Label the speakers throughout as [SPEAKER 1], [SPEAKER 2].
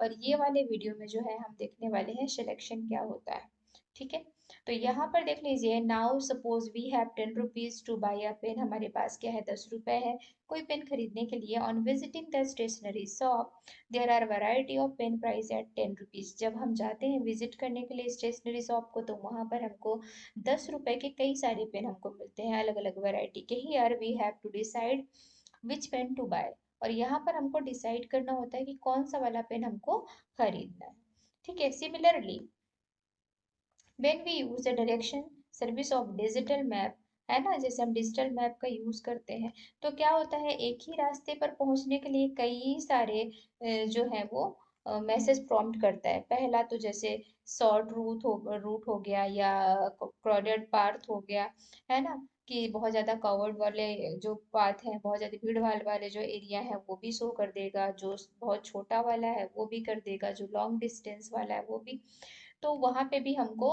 [SPEAKER 1] और ये वाले वीडियो में जो है हम देखने वाले हैं सिलेक्शन क्या होता है। ठीक है, तो यहाँ पर देख लीजिए, now suppose we have 10 rupees to buy a pen. हमारे पास क्या है, 10 रुपए है कोई पेन खरीदने के लिए। On visiting the stationery shop there are variety of pen price at 10 rupees. जब हम जाते हैं विजिट करने के लिए स्टेशनरी शॉप को, तो वहां पर हमको 10 रुपए के कई सारे पेन हमको मिलते हैं, अलग अलग वैरायटी के। Here we have to decide which pen to buy. और यहाँ पर हमको डिसाइड करना होता है कि कौन सा वाला पेन हमको खरीदना है। ठीक है, similarly when we use the direction service of digital map, है ना, जैसे हम डिजिटल मैप का यूज करते हैं, तो क्या होता है, एक ही रास्ते पर पहुंचने के लिए कई सारे जो है वो मैसेज प्रॉम्प्ट करता है। पहला तो जैसे शॉर्ट रूट हो गया, या क्राउडेड पाथ हो गया, है ना, कि बहुत ज्यादा कवर्ड वाले जो पाथ हैं, बहुत ज्यादा भीड़ भाड़ वाले जो एरिया है वो भी शो कर देगा, जो बहुत छोटा वाला है वो भी कर देगा, जो लॉन्ग डिस्टेंस वाला है वो भी। तो वहां पे भी हमको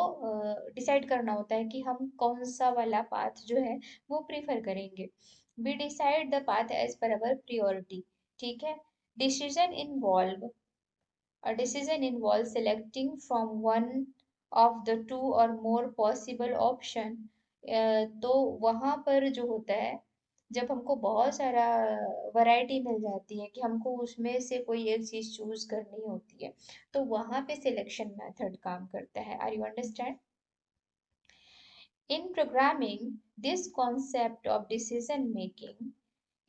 [SPEAKER 1] डिसाइड करना होता है कि हम कौन सा वाला पाथ जो है वो प्रीफर करेंगे। We decide the path as per our priority. ठीक है, decision involve selecting from one of the two or more possible option। तो वहां पर जो होता है, जब हमको बहुत सारा वैरायटी मिल जाती है कि हमको उसमें से कोई एक चीज चूज करनी होती है, तो वहां पे सिलेक्शन मेथड काम करता है। Are you understand? In programming, this concept of decision making,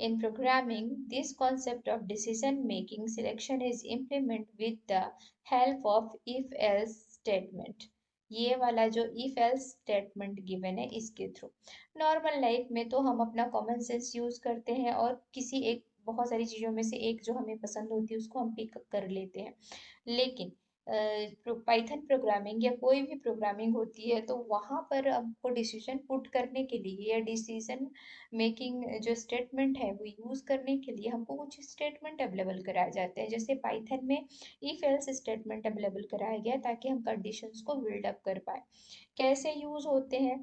[SPEAKER 1] in programming, this concept of decision making selection is implemented with the help of if else statement। ये वाला जो if else statement given है इसके through. Normal life में तो हम अपना common sense use करते हैं और किसी एक, बहुत सारी चीजों में से एक जो हमें पसंद होती है उसको हम पिक कर लेते हैं। लेकिन पाइथन प्रोग्रामिंग या कोई भी प्रोग्रामिंग होती है, तो वहां पर आपको डिसीजन पुट करने के लिए या डिसीजन मेकिंग जो स्टेटमेंट है वो यूज करने के लिए हमको कुछ स्टेटमेंट अवेलेबल कराए जाते हैं। जैसे पाइथन में इफ एल्स स्टेटमेंट अवेलेबल कराया गया ताकि हम कंडीशंस को बिल्ड अप कर पाए। कैसे यूज होते हैं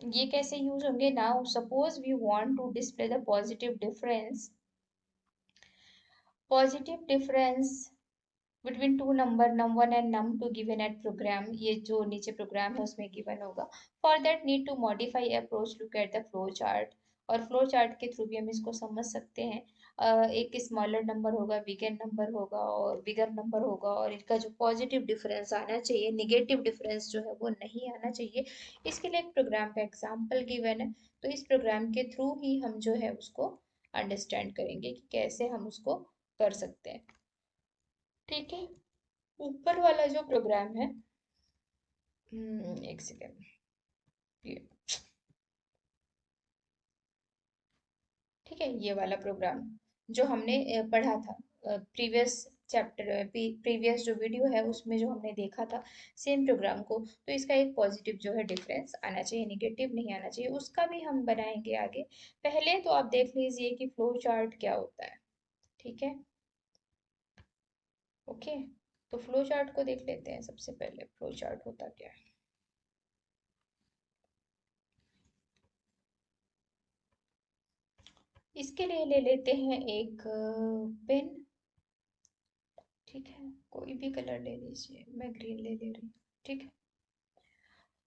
[SPEAKER 1] ये, कैसे यूज होंगे? Now suppose we want to display the positive difference between two number num1 and num2 given at program. ये जो नीचे प्रोग्राम है उसमें गिवन होगा। For that need to modify approach, look at the flow chart. और flow chart के through भी हम इसको समझ सकते हैं। एक स्मॉलर नंबर होगा, बिगर नंबर होगा और बिगर नंबर होगा, और इनका जो पॉजिटिव डिफरेंस आना चाहिए, निगेटिव डिफरेंस जो है वो नहीं आना चाहिए। इसके लिए एक प्रोग्राम का एग्जाम्पल गिवन है, तो इस प्रोग्राम के थ्रू ही हम जो है उसको अंडरस्टैंड करेंगे कि कैसे हम उसको कर सकते हैं। ठीक है, ऊपर वाला जो प्रोग्राम है, एक सेकेंड, ये, ठीक है, ये वाला प्रोग्राम जो हमने पढ़ा था प्रीवियस चैप्टर, प्रीवियस जो वीडियो है उसमें जो हमने देखा था सेम प्रोग्राम को, तो इसका एक पॉजिटिव जो है डिफरेंस आना चाहिए, निगेटिव नहीं आना चाहिए। उसका भी हम बनाएंगे आगे। पहले तो आप देख लीजिए कि फ्लो चार्ट क्या होता है। ठीक है, ओके, तो फ्लो चार्ट को देख लेते हैं। सबसे पहले फ्लो चार्ट होता क्या है। इसके लिए ले लेते हैं एक पेन। ठीक है, कोई भी कलर ले लीजिए, मैं ग्रीन ले ले रही हूँ। ठीक है,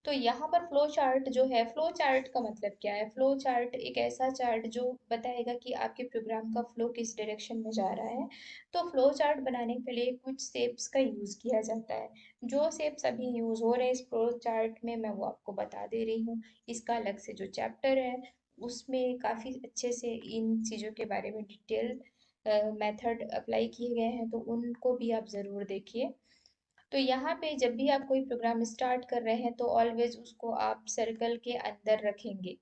[SPEAKER 1] तो यहाँ पर फ्लो चार्ट जो है, फ्लो चार्ट का मतलब क्या है? फ्लो चार्ट एक ऐसा चार्ट जो बताएगा कि आपके प्रोग्राम का फ्लो किस डायरेक्शन में जा रहा है। तो फ्लो चार्ट बनाने के लिए कुछ शेप्स का यूज किया जाता है। जो शेप्स अभी यूज हो रहे हैं इस फ्लो चार्ट में, मैं वो आपको बता दे रही हूँ। इसका अलग से जो चैप्टर है उसमें काफी अच्छे से इन चीजों के बारे में डिटेल मेथड अप्लाई किए गए हैं, तो उनको भी आप जरूर देखिए। तो यहाँ पे जब भी आप कोई प्रोग्राम स्टार्ट कर रहे हैं तो ऑलवेज उसको आप सर्कल के अंदर रखेंगे।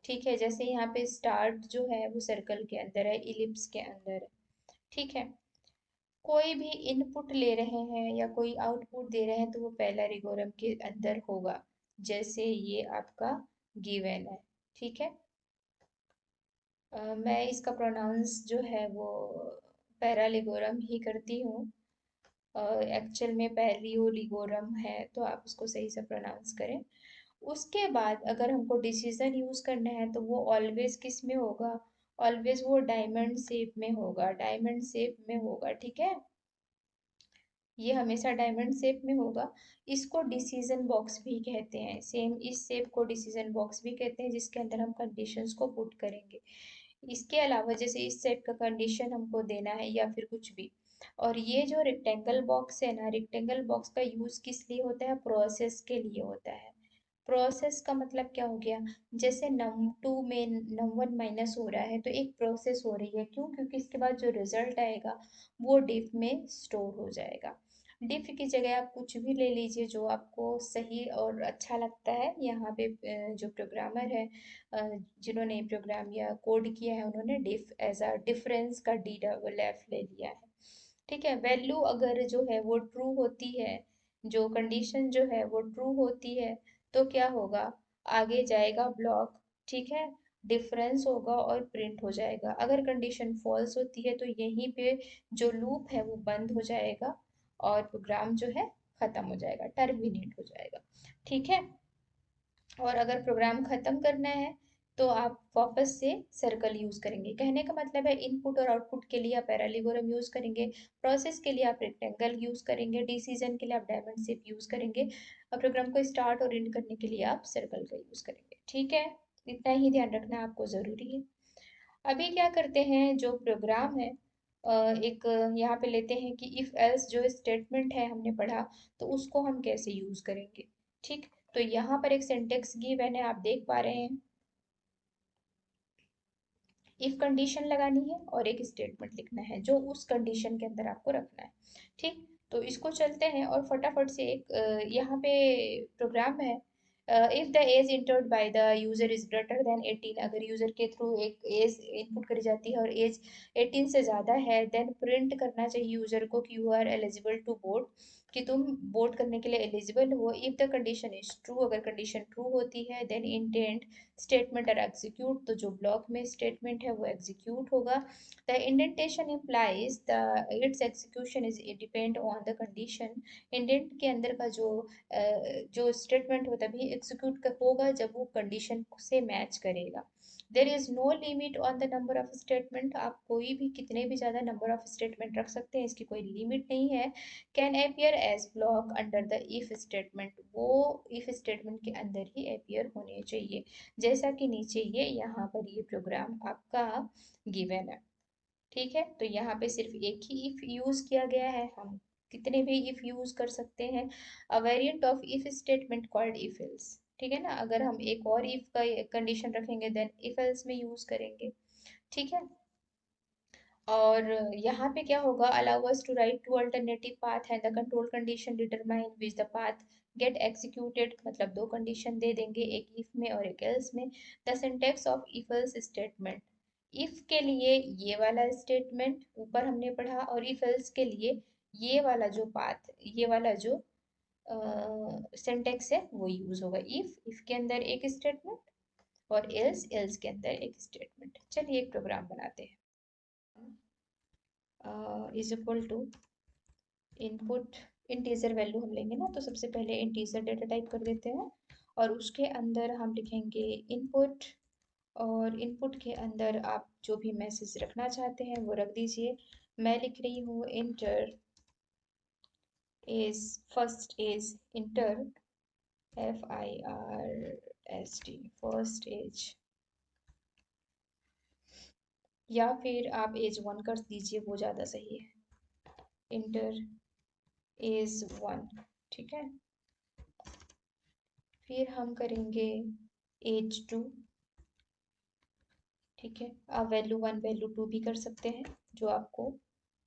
[SPEAKER 1] ठीक है, जैसे यहाँ पे स्टार्ट जो है वो सर्कल के अंदर है, इलिप्स के अंदर है। ठीक है, कोई भी इनपुट ले रहे हैं या कोई आउटपुट दे रहे हैं तो वो पहला रिगोरम के अंदर होगा, जैसे ये आपका गिवन है। ठीक है, मैं इसका प्रोनाउंस जो है वो पैरालिगोरम ही करती हूँ। एक्चुअल में पैलियोलिगोरम है, तो आप उसको सही से प्रोनाउंस करें। उसके बाद अगर हमको डिसीजन यूज करना है तो वो ऑलवेज किस में होगा? ऑलवेज वो डायमंड शेप में होगा, डायमंड शेप में होगा, ठीक है। ये हमेशा डायमंड शेप में होगा। इसको डिसीजन बॉक्स भी कहते हैं, सेम इस शेप को डिसीजन बॉक्स भी कहते हैं, जिसके अंदर हम कंडीशंस को पुट करेंगे। इसके अलावा जैसे इस सेट का कंडीशन हमको देना है या फिर कुछ भी। और ये जो रेक्टेंगल बॉक्स है ना, रेक्टेंगल बॉक्स का यूज किस लिए होता है, प्रोसेस के लिए होता है। प्रोसेस का मतलब क्या हो गया, जैसे num2 में num1 माइनस हो रहा है तो एक प्रोसेस हो रही है, क्यों, क्योंकि इसके बाद जो रिजल्ट आएगा वो डिफ में स्टोर हो जाएगा। डिफ की जगह आप कुछ भी ले लीजिए जो आपको सही और अच्छा लगता है। यहाँ पे जो प्रोग्रामर है, जिन्होंने ये प्रोग्राम या कोड किया है, उन्होंने डिफ एज अ डिफरेंस का डी डबल एफ ले लिया है, ठीक है। वैल्यू अगर जो है वो ट्रू होती है, जो कंडीशन जो है वो ट्रू होती है, तो क्या होगा, आगे जाएगा ब्लॉक, ठीक है, डिफरेंस होगा और प्रिंट हो जाएगा। अगर कंडीशन फॉल्स होती है तो यहीं पे जो लूप है वो बंद हो जाएगा और प्रोग्राम जो है खत्म हो जाएगा, टर्मिनेट हो जाएगा, ठीक है। और अगर प्रोग्राम खत्म करना है तो आप वापस से सर्कल यूज करेंगे। कहने का मतलब है इनपुट और आउटपुट के लिए आप पैरालेलोग्राम यूज करेंगे, प्रोसेस के लिए आप रेक्टेंगल यूज करेंगे, डिसीजन के लिए आप डायमंड शेप यूज करेंगे, और प्रोग्राम को स्टार्ट और एंड करने के लिए आप सर्कल का यूज करेंगे, ठीक है। इतना ही ध्यान रखना आपको जरूरी है। अभी क्या करते हैं, जो प्रोग्राम है एक यहाँ पे लेते हैं कि इफ एल्स जो स्टेटमेंट है हमने पढ़ा, तो उसको हम कैसे यूज करेंगे, ठीक। तो यहाँ पर एक सिंटेक्स गिवन है, आप देख पा रहे हैं। इफ कंडीशन लगानी है और एक स्टेटमेंट लिखना है जो उस कंडीशन के अंदर आपको रखना है, ठीक। तो इसको चलते हैं और फटाफट से एक यहाँ पे प्रोग्राम है। If the age entered by the user is greater than 18, अगर यूजर के थ्रू एक एज इनपुट करी जाती है और एज 18 से ज्यादा है, देन प्रिंट करना चाहिए यूजर को कि you are eligible to vote, कि तुम वोट करने के लिए एलिजिबल हो। If the condition is true, अगर कंडीशन ट्रू होती है, देन इंटेंट स्टेटमेंट और एग्जीक्यूट, तो जो ब्लॉक में स्टेटमेंट है वो एग्जीक्यूट होगा। The indentation implies the its execution is depend on the condition, indent के अंदर का जो स्टेटमेंट हो तभी एग्जीक्यूट होगा जब वो कंडीशन से मैच करेगा। There is no limit on the number of statement, आप कोई भी कितने भी ज्यादा नंबर ऑफ स्टेटमेंट रख सकते हैं, इसकी कोई लिमिट नहीं है। Can appear as block under the if statement, वो इफ स्टेटमेंट के अंदर ही अपियर होने चाहिए, जैसा कि नीचे ये यहाँ पर ये प्रोग्राम आपका गिवन है, ठीक है। तो यहाँ पे सिर्फ एक ही इफ यूज किया गया है, हम कितने भी इफ यूज कर सकते हैं। अ variant of if statement called if else, ठीक है ना। अगर हम एक और इफ का कंडीशन रखेंगे देन इफ एल्स में यूज करेंगे, ठीक है। और यहाँ पे क्या होगा, allow us to write two alternative path and the control condition determine which the path get executed, मतलब दो कंडीशन दे देंगे, एक इफ में और एक एल्स में। The syntax of if else statement, if के लिए ये वाला स्टेटमेंट ऊपर हमने पढ़ा, और इफ एल्स के लिए ये वाला जो पाथ, ये वाला जो सिंटेक्स है वो यूज होगा। इफ के अंदर एक स्टेटमेंट और एल्स एल्स के अंदर एक स्टेटमेंट। चलिए एक प्रोग्राम बनाते हैं। Is equal to input, integer value हम लेंगे ना, तो सबसे पहले इंटीजर डेटा टाइप कर देते हैं और उसके अंदर हम लिखेंगे इनपुट, और इनपुट के अंदर आप जो भी मैसेज रखना चाहते हैं वो रख दीजिए। मैं लिख रही हूँ enter age, first age, enter FIRST, first age, या फिर आप एज 1 कर दीजिए, वो ज़्यादा सही है, इंटर एज 1, ठीक है। फिर हम करेंगे एज 2, ठीक है। आप वैल्यू 1 वैल्यू 2 भी कर सकते हैं, जो आपको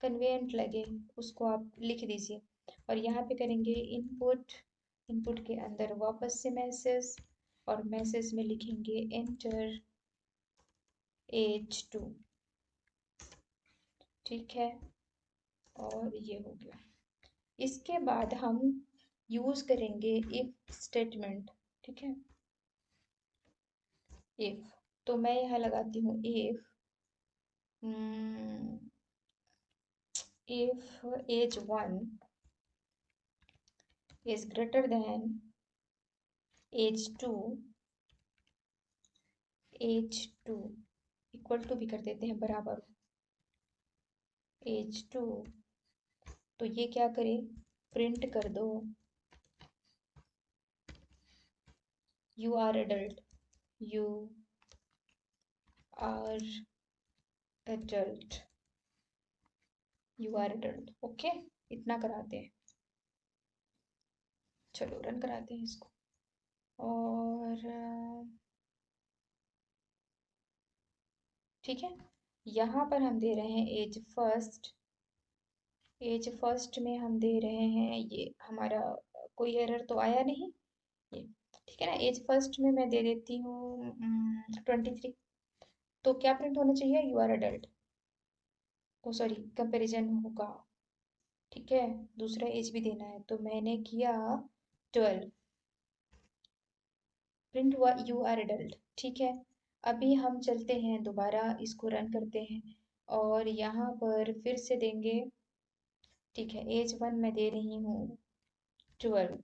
[SPEAKER 1] कन्वेंट लगे उसको आप लिख दीजिए। और यहाँ पे करेंगे इनपुट, इनपुट के अंदर वापस से मैसेज, और मैसेज में लिखेंगे एंटर एज 2, ठीक है। और ये हो गया। इसके बाद हम यूज करेंगे इफ स्टेटमेंट, ठीक है। इफ, तो मैं यहाँ लगाती हूँ if, if age 1 is greater than age 2, age 2 equal to भी कर देते हैं, बराबर H2। तो ये क्या करे, प्रिंट कर दो you are adult, you are adult, you are adult. Okay, इतना कराते हैं। चलो रन कराते हैं इसको। और ठीक है, यहाँ पर हम दे रहे हैं एज फर्स्ट। एज फर्स्ट में हम दे रहे हैं, ये हमारा कोई एरर तो आया नहीं, ये ठीक है ना। एज फर्स्ट में मैं दे देती हूँ 23। तो क्या प्रिंट होना चाहिए, you are adult. Oh sorry, comparison होगा, ठीक है। दूसरा एज भी देना है, तो मैंने किया 12, प्रिंट हुआ यू आर एडल्ट, ठीक है। अभी हम चलते हैं दोबारा, इसको रन करते हैं और यहाँ पर फिर से देंगे, ठीक है। एज वन में दे रही हूँ 12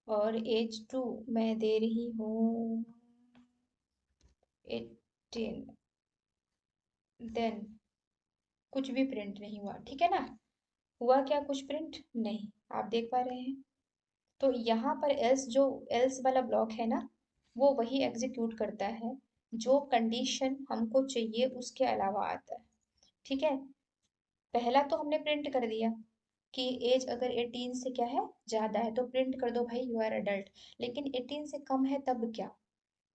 [SPEAKER 1] और एज टू मैं दे रही हूँ 18। देन कुछ भी प्रिंट नहीं हुआ, ठीक है ना। हुआ क्या, कुछ प्रिंट नहीं, आप देख पा रहे हैं। तो यहाँ पर एल्स, जो एल्स वाला ब्लॉक है ना, वो वही एग्जीक्यूट करता है जो कंडीशन हमको चाहिए उसके अलावा आता है, ठीक है। पहला तो हमने प्रिंट कर दिया कि एज अगर 18 से क्या है, ज्यादा है, तो प्रिंट कर दो भाई यू आर अडल्ट। लेकिन 18 से कम है तब क्या,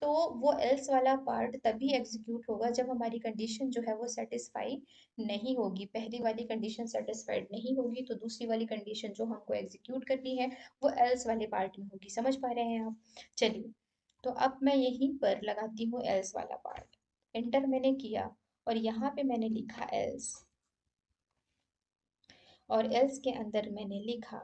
[SPEAKER 1] तो वो एल्स वाला पार्ट तभी एग्जीक्यूट होगा जब हमारी कंडीशन जो है वो सेटिस्फाई नहीं होगी। पहली वाली कंडीशन सेटिस्फाइड नहीं होगी तो दूसरी वाली कंडीशन जो हमको एग्जीक्यूट करनी है वो एल्स वाले पार्ट में होगी। समझ पा रहे हैं आप। चलिए, तो अब मैं यहीं पर लगाती हूँ एल्स वाला पार्ट। एंटर मैंने किया और यहाँ पे मैंने लिखा एल्स, और एल्स के अंदर मैंने लिखा,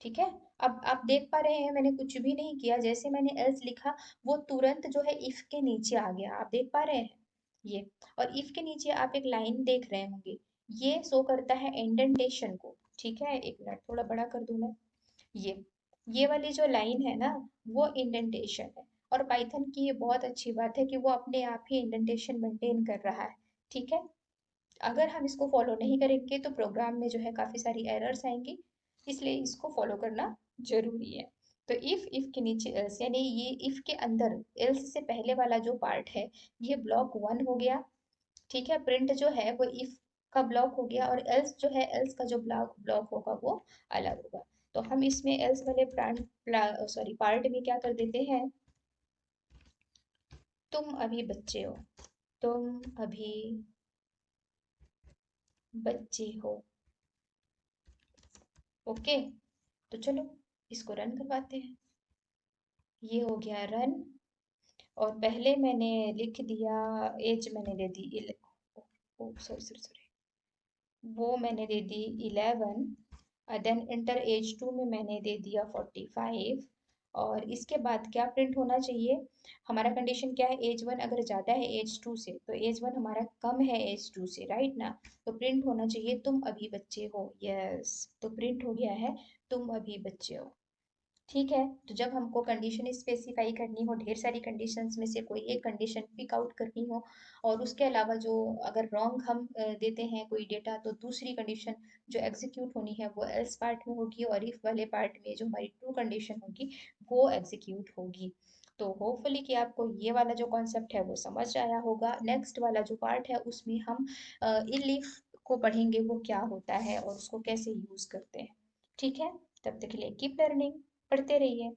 [SPEAKER 1] ठीक है। अब आप देख पा रहे हैं मैंने कुछ भी नहीं किया, जैसे मैंने एल्स लिखा वो तुरंत जो है इफ के नीचे आ गया, आप देख पा रहे हैं ये। और इफ के नीचे आप एक लाइन देख रहे होंगे, ये शो करता है इंडेंटेशन को, ठीक है। एक मिनट, थोड़ा बड़ा कर दूं मैं। ये वाली जो लाइन है ना, वो इंडेंटेशन है। और पाइथन की ये बहुत अच्छी बात है कि वो अपने आप ही इंडेंटेशन मेंटेन कर रहा है, ठीक है। अगर हम इसको फॉलो नहीं करेंगे तो प्रोग्राम में जो है काफ़ी सारी एरर्स आएंगी, इसलिए इसको फॉलो करना जरूरी है। तो इफ के नीचे एल्स, यानी ये इफ के अंदर एल्स से पहले वाला जो पार्ट है ये ब्लॉक वन हो गया, ठीक है। प्रिंट जो है वो इफ का ब्लॉक हो गया, और एल्स जो है, एल्स का जो ब्लॉक ब्लॉक होगा वो अलग होगा। तो हम इसमें एल्स वाले सॉरी पार्ट में क्या कर देते हैं, तुम अभी बच्चे हो, तुम अभी बच्चे हो। ओके, तो चलो इसको रन करवाते हैं। ये हो गया रन, और पहले मैंने लिख दिया, एज मैंने दे दी सॉरी सॉरी सॉरी, वो मैंने दे दी 11। देन इंटर एज टू में मैंने दे दिया 45। और इसके बाद क्या प्रिंट होना चाहिए, हमारा कंडीशन क्या है, एज वन अगर ज़्यादा है एज टू से तो एज वन हमारा कम है एज टू से, राइट ना। तो प्रिंट होना चाहिए तुम अभी बच्चे हो, यस। तो प्रिंट हो गया है तुम अभी बच्चे हो, ठीक है। तो जब हमको कंडीशन स्पेसिफाई करनी हो, ढेर सारी कंडीशंस में से कोई एक कंडीशन पिक आउट करनी हो, और उसके अलावा जो अगर रॉन्ग हम देते हैं कोई डेटा, तो दूसरी कंडीशन जो एग्जीक्यूट होनी है वो एल्स पार्ट में होगी, और इफ वाले पार्ट में जो हमारी ट्रू कंडीशन होगी वो एग्जीक्यूट होगी। तो होपफुली कि आपको ये वाला जो कॉन्सेप्ट है वो समझ आया होगा। नेक्स्ट वाला जो पार्ट है उसमें हम इफ को पढ़ेंगे, वो क्या होता है और उसको कैसे यूज करते हैं, ठीक है। तब तक के लिए कीप लर्निंग, पढ़ते रहिए।